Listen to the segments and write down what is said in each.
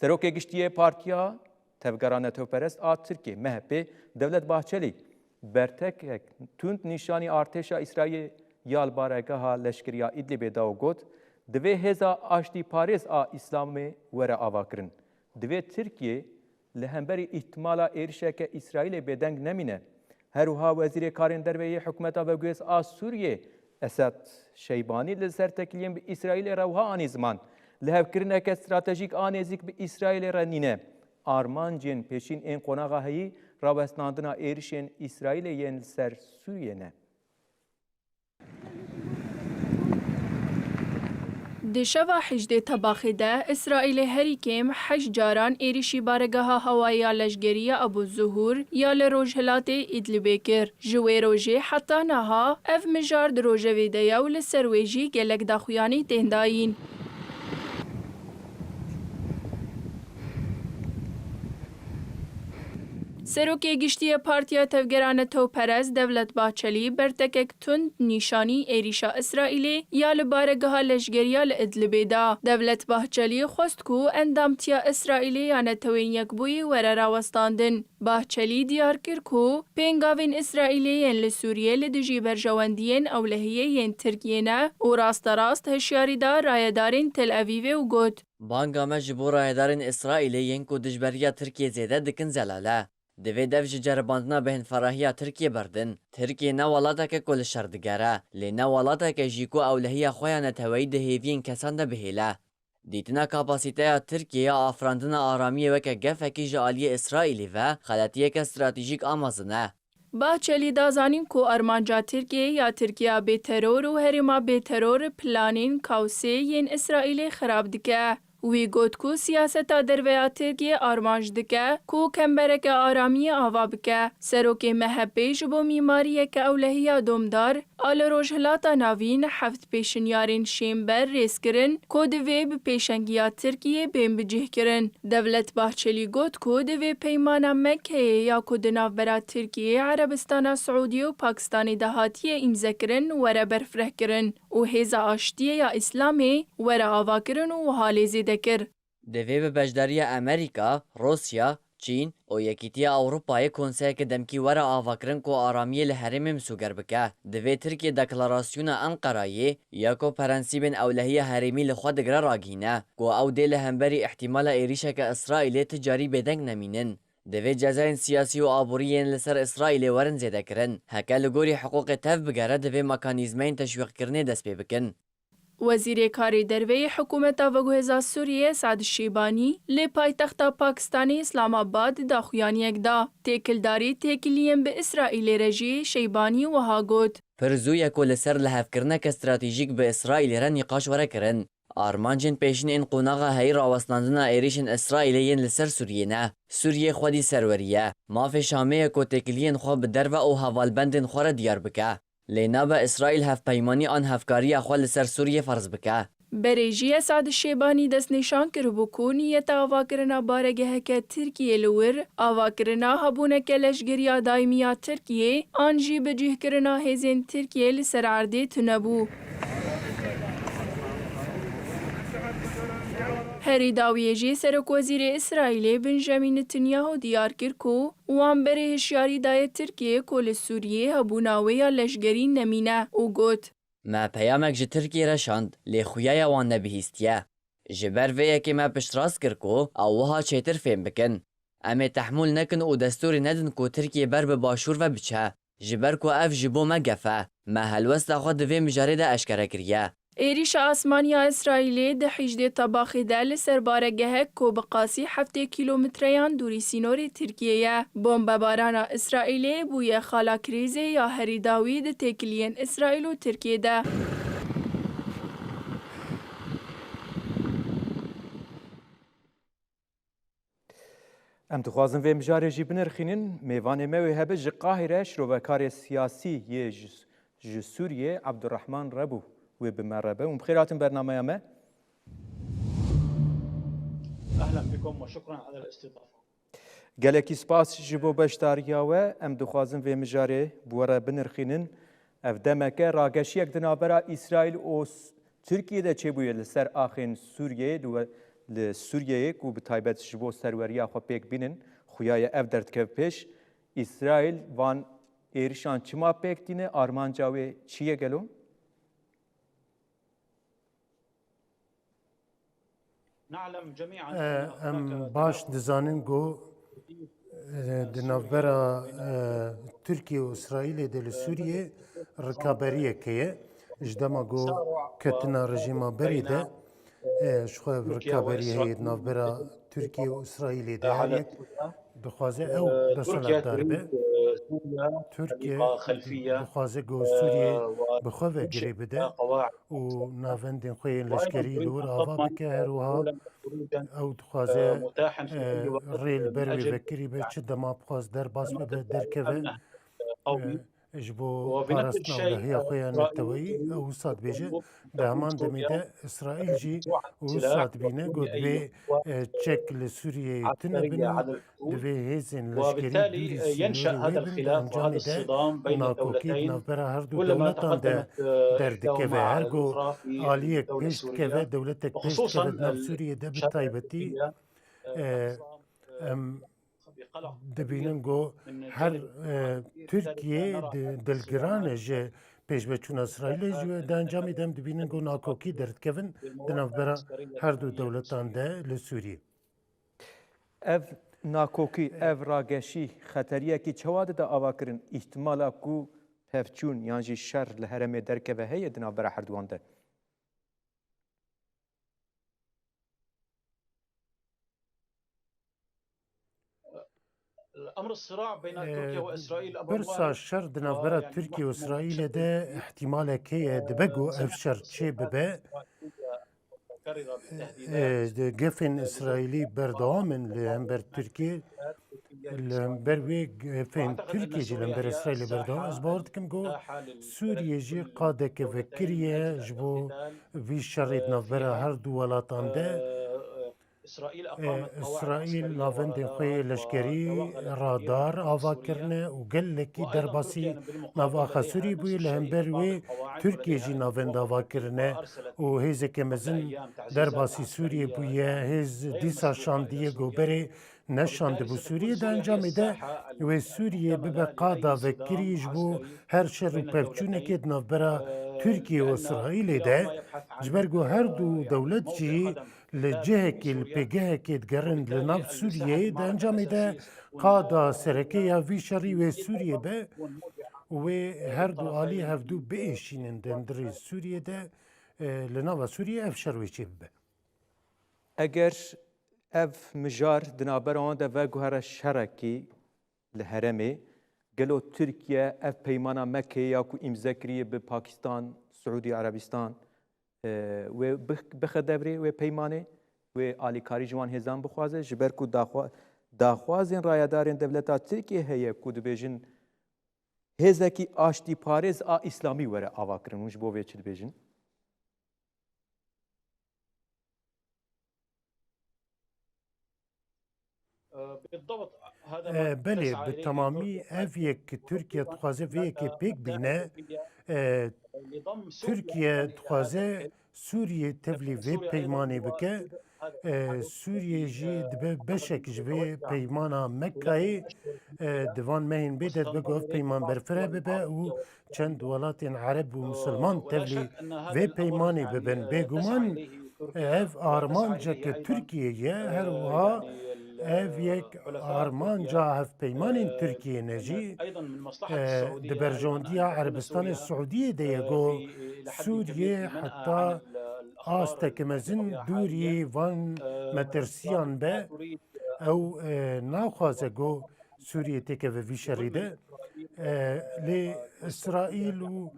سروک گشتیه پارتیا تفگران نتوپرست آ ترکیه مهپی دولت باهچلی برتک تند نشانی ارتش اسرائیل یال بارگاه لشکریا ادلب داو گوت دوی هزا آشتی پاریس آ اسلام وره آواکرن دوی ترکیه لهمبری احتمالا ایرشک اسرائیل بدنگ نمینه هروها وزیر کارین دروی حکومتا و گویس آ سوریه اسد شیبانی لسر تکلیم به اسرائیل روها آنی زمان لهب کرنک استراتژیک آنیزیک به اسرائیل رنینه آرمان جن پیشین این قناغا هایی راوستاندنا ایرشین اسرائیل ین سر سوریه نه دشوا حجده طباخی ده اسرائیل هریکیم 8 جاران ایریشی بارگاه هوایی لشگری ابو الزهور یا لروجهلات ادلبه کر جوی روژه حتی نها اف مجارد روژه ویده یا لسرویجی گلک داخویانی تهنداین سروکی گشتی پارتیا تفگران توپرز دولت باچلی برتکک تند نیشانی ایریشا اسرائیلی یا لبارگاه لشگریا لادلبه دا دولت باچلی خواست کو اندامتیا اسرائیلی یا نتوین یکبوی ور راوستاندن باچلی دیار کر کو پینگاوین اسرائیلی ین لسوریه لدجی برجواندین اولهیه ین ترکیه و راست هشیاری دا رایدارین تل اویو و گوت بانگا مجبور رایدارین اسرائیلی ین کو دجبریا ترکیه زیده دکن زلاله دوی دفج جرباندنا بهن فراهیا ترکیه بردن ترکیه نه ولاتا که کل شردگره لی نه ولاتا که جیکو اولهیا خویا نتوی دهیوین کسان ده بهیله دیتنا کپاسیته ترکیه آفراندنا آرامی وکه گفکی جالی اسرائیلی و خلطیه که استراتیجیک آمازنه باچلی دازانین کو ارمانجا ترکیه یا ترکیه به ترور و هریما به ترور پلانین کاوسی ین اسرائیل خراب دکه وی گوت کو سیاستا درویا ترکیه آرمانج دکه کو کمبرک آرامی آوا بکه سروک مهبیج بو میماریه که اولهیا دومدار آل روجهلاتا ناوین هفت پیشنیارین شیمبر ریس کرن کو دوی به پیشنگیا ترکیه بین بجه کرن دولت باچلی گوت کو دوی پیمانا مکه یا کو دناو برا ترکیه عربستان سعودی و پاکستانی دهاتیه امزه کرن وره برفره کرن و هیزا آشتیه یا اسلامی وره آوا کرن و حالی دکر دوی به بجداری امریکا، روسیا، چین و یکیتی اروپای کنسه که دمکی ورا آواکرن کو آرامی لحرم مسوگر بکه دوی ترکیه دکلاراسیون انقرایی یا کو پرنسیبن اولهی حرمی لخواد گر راگینه کو او دیل همبری احتمال ایریشه که اسرائیل تجاری بدنگ نمینن دوی جزاین سیاسی و آبورین لسر اسرائیل ورن زیده کرن هکه لگوری حقوق تف بگره دوی مکانیزمین تشویق کرنه دست پی بکن وزیر کاری دروی حکومت وگوهزا سوریه سعد شیبانی لی پایتخت پاکستانی اسلام آباد داخویانی اگدا تکلداری تکلیم به اسرائیل رژی شیبانی و ها گوت پرزو یکو لسر لحف کرنک استراتیجیک به اسرائیل را نقاش وره کرن آرمانجن پیشن این قوناغا هی راوستاندنا ایریشن اسرائیلین لسر سوریه نه سوریه خودی سروریه ماف شامه کو تکلین خو به درو او حوالبندن خور دیار بکه لینا به اسرائیل هف پیمانی آن هفکاری اخوال سر سوریه فرض بکه برێژیە سعد شێبانی دەستنیشان کردبوو کو نیەتە ئاواکردنا بارەگەهەکە تورکیە لەور ئاواکردنا هەبوونەکە لەشگرییا دایمییا تورکیە ئان jî بەجێهکردنا هێزên تورکیە li ser erdê tunebû. Herî dawiyê jî Serokwezîrê İsraîlê Benjamin Netanyahu diyar kir ku wan berê hişyarî daye Tirkiyeyê ku li Sûriyê hebûna wê ya leşgerî nemîne û got. ما پیامک ji Tirkiye re şand lê xuyaya wan nebihîstiye. Ji ber vê yekê me piştrast kir ku ew wiha çêtir fêm bikin. Em ê tehmûl nekin û destûrê nedin ku Tirkiye ber bi başûr ve biçe. Ji ber ku ev ji bo me gefe. Me helwesta xwe di vê mijarê de eşkere kiriye. Êrîşa asmaniya İsraîlê di hîjdê tabaxê de li ser baregehek ku bi qasî 7 kîlometreyan dûrî sînorê Tirkiyeyê. Bombebarana İsraîlê bûye xala krîzê ya herî dawî di têkiliyên İsraîl û Tirkiye de. Em dixwazin vê mijarê jî binirxînin mêvanê me wê hebe ji Qahîre şrovekarê siyasî yê ji Sûriyê Abdurrahman Rebû wê bi me rebe û bixêr hatin bernameya me. أهلا بكم وشكرا على الاستضافة. Gelekî spas ji bo beşdariya we em dixwazin vê mijarê bi we re binirxînin ev demeke rageşiyek di navbera İsraîl û Tirkiye de çêbûye li ser axên Sûriyê لسوریه کو به تایبەت ji bo serweriya xwe pêk bînin xuyaye ev derdikev pêş İsrail van êrişan çima pêk dîne armanca wê çi ye gelo? نعلم جميعا ام باش دزانین گو د نوبرا ترکیه و اسرائیل د سوریه رکابریه که اجدما گو کتنا رژیما بری ده شخو رکابریه نوبرا ترکیه و اسرائیل ده هر یک دخوازه او دسالت داربه ترکیه دخوازه گو سوریه بخواه گری بده و ناوندین خوی لشکری لور آوا بکه هروها او دخوازه ریل بروی وکری به چه دما بخواز در باس به درکوه جبو پارستنا و لحیا خویا نتوی او ساد بیجه ده همان دمیده اسرائیل جی او ساد بینه گود به چک لسوریه تنبنه دوی هیزین لشکری دوری سنوری ویبن انجامی ده ناکوکید نوبرا هر دو دولتان ده دردکه و هرگو آلیک پیشت که و دولتک پیشت که و نو سوریه ده بطایبتی دبینن گو هر ترکیه دلگرانه جه پیش بچون اسرائیل جو ده انجامی دم دبینن گو ناکوکی دردکوین دناف برا هر دو دولتان ده لسوریه Ev nakokî, ev rageşî xeteriyekî çawa dide avakirin îhtimala ku pevçûn yan jî şer li herêmê derkeve heye di navbera her duwan de? الامر الصراع بين تركيا واسرائيل برسا شر د نوبرا ترکیه و اسرائیل ده احتمال که دبگو اف شر چه ببه گفن اسرائیلی بردوامن لهمبر ترکیه لهمبر وی گفن ترکیه جی لهمبر اسرائیل بردوام از باورد کم گو سوریه جی قاده که وکریه جبو وی شرید نوبرا هر دو ولاتان ده اسرائیل ناوند خوی لشکری رادار آوا کرنه و گلکی درباسی نواخا سوری بوی لهمبر وی ترکیه جی ناوند آوا کرنه و هیزه که مزن درباسی سوریه بوی هیز دیسا شاندیه گوبره نشاند بو سوریه ده انجام ده و سوریه ببه قادا و کریج بو هر شر و پفچونه که نوبرا ترکیه و اسرائیل ده جبرگو هر دو دولت جی لجهکی لپگهکی دگرند لناف سوریه ده انجام ده قادا سرکه یا وی شری و سوریه به و هر دو آلی هفدو بیشینن دندری سوریه ده لناف سوریه افشر ویچی به Eger ev mijar di navbera wan de veguhere şerekî li herêmê gelo Tirkiye ev peymana Mekkeyê ya ku îmze kiriye bi Pakistan, Suudî Erebistan wê bixe devrê wê peymanê wê alîkarî ji wan hêzan bixwaze ji ber ku daxwazên rayedarên devleta Tirkiye heye ku dibêjin hêzekî aştî parêz a îslamî were avakirin hûn ji bo vê çi dibêjin? بالضبط بله به تمامی اف یک ترکیه تخوازه و یکی پیک بینه ترکیه تخوازه سوریه تفلی و پیمانی بکه سوریه جی دبه بشک جوه پیمانا مکه دوان مهین بیدد بگو پیمان برفره ببه و چند ولات عرب و مسلمان تفلی و پیمانی ببن بگومان اف آرمانجا که ترکیه یه هر وها ev yek armanca hevpeymanên Tirkiye nejî di berjondiya Erebistanê Suudiyê de ye got Sûriye heta asteke mezin dûrî van metirsiyan be ew naxwaze got Sûriye têkeve vî şerî de lê İsraîl û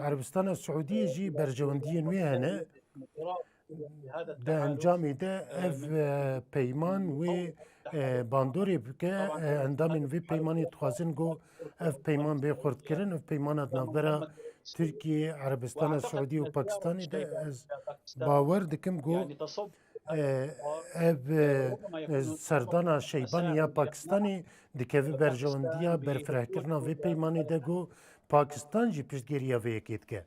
Erebistana Suudiyê jî berjewendiyên wê hene ده انجامی ده اف پیمان و باندوری بکه اندامین وی پیمانی تخوازن گو اف پیمان به خورد کرن اف پیمانات نافبرا ترکیه عربستان سعودی و پاکستانی ده از باور دکم گو اف سردانا شیبانی یا پاکستانی دکوی برجواندیا برفره کرنا وی پیمانی ده گو پاکستان جی پشتگیری وی اکید که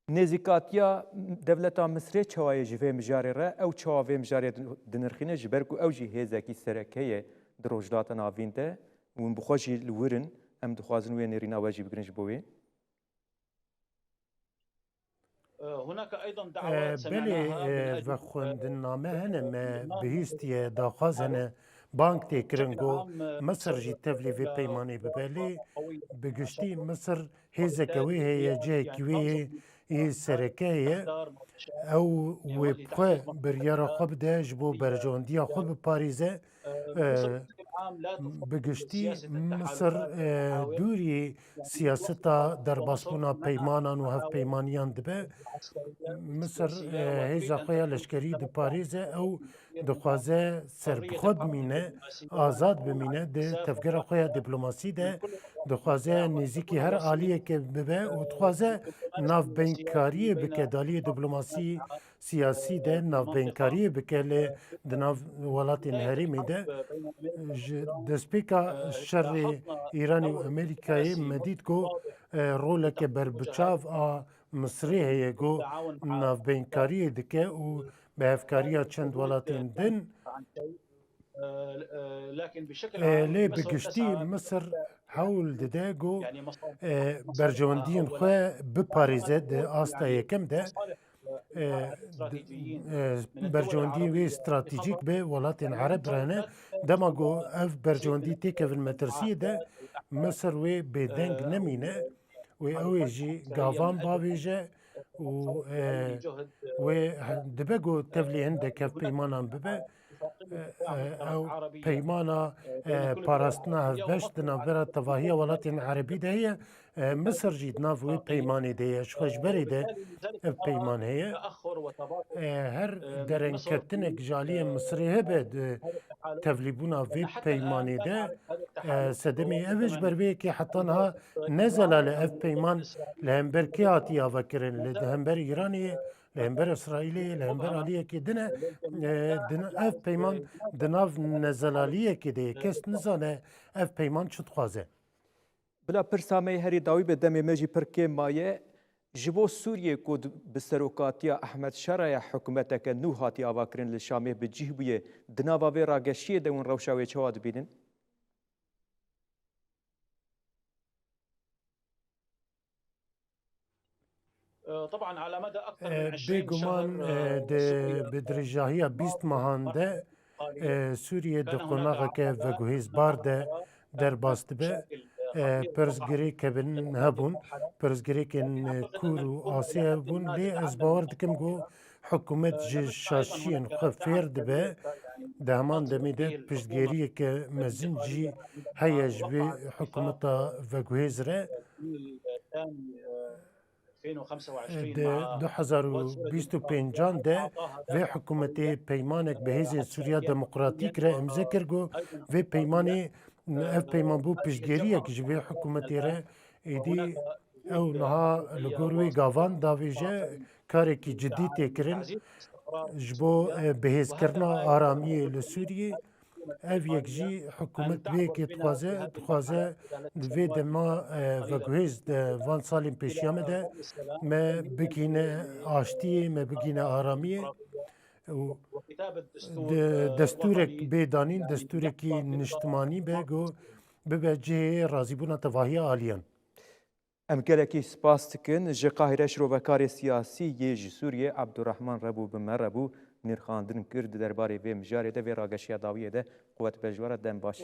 نزیکاتیا دولتا مصر چوای جوه مجاری را او چوای مجاری دنرخینه جبر کو او جی هزکی سرکه دروجدات ناوینده ون بخوشی لورن ام دخوازن وی نرین آواجی بگرنج بوی هناك ايضا دعوات بله سمعناها و خوندنامه هنم بهیستی داخواز هنه بانک تکرنگو مصر جی تفلی و پیمانی ببلی بگشتی مصر هزکوی هی جه کوی ای سرکه هی او و بخواه بریارا خوب ده جبو برجاندیا خوب پاریزه بگشتی مصر دوری سیاستا در باسبونا پیمانان و هف پیمانیان دبه مصر هیزا خویا لشکری د پاریزه او دخوازه سر بخود بمینه آزاد بمینه ده تفگر خویا دیپلوماسی ده دخوازه نزیکی هر آلیه که ببه و دخوازه ناف بینکاری بکه دالی دیپلوماسی سیاسی ده ناف بینکاری بکه لی ده ناف ولات انهریمی ده دسپیکا شر ایرانی و امریکایی مدید کو رولک بربچاو مصری هیه گو نافبینکاری دکه و به افکاریا چند ولاتین دن لكن بشكل عام لی بگشتی مصر حول دده گو برجواندین خواه بپاریزه ده آستا یکم ده برجواندی وی استراتیجیک به ولاتین عرب رانه دما گو اف برجواندی تیکوین مترسی ده مصر وی بدنگ نمینه و اوی جی گاوان باویجه و دبگو تفلی هنده کف پیمانان ببه او پیمانا پاراستنا هفبش دنابرا تواهی ولاتین عربی ده هی مصر جید ناف وی پیمانی ده شخوش بری ده پیمان هی هر درن کتنک جالی مصری هبه تفلیبونا وی پیمانی ده سدمی اوش بروی که حتی ها نزل اف پیمان لهمبر کی هاتی آوا کرن لهمبر ایرانی لهمبر اسرائیلی لهمبر آلیه که دنه اف پیمان دناف نزلالیه که ده کس نزانه اف پیمان چود خوازه بلا پرسامه هری داوی به دم مجی پرکه مایه جبو سوریه کود بسروکاتیا احمد شرای حکومت که نو هاتی آوا کرن لشامه به جیبویه دناوا وی راگشیه دون روشاوی چواد بینن طبعا على مدى اكثر من 20 بگمان شهر بدرجاهی 20 ماهانده سوریه ده قناغه که وگوهیز بارده در باست به پرزگری که بن هبون پرزگری که کور و آسیه بون لی از باور دکم گو حکومت شاشین خفیر دبه ده همان دمیده پرزگری که مزین جی هیج به حکومت وگوهیز ره 2025 ده و حکومت پیمانک به هیز سوریا دموکراتیک را امضا کرگو و پیمانی اف پیمان بو پیشگیریه که جوی حکومتی را ایدی او نها لگوروی گاوان داویجه کاری که جدی تکرن جبو بهیز کرنا آرامی لسوریه ev yek jî hikûmet wêkê dixwaze di vê dema veguhêz de van salên pêşiya me de me bigîne aştiyê me bigîne aramiyê û destûrek bêdanîn destûrekî niştimanî be got bibe cihê razîbûna tevahiya aliyan. Em gelekî spas dikin ji Qahîre şîrovekarê siyasî yê ji Sûriyê Abdurrahman Rebû bi me rebû nîrxandin kir di derbarê vê mijarê de vê rageşiya dawiyê de quvvet pejwara dem baş.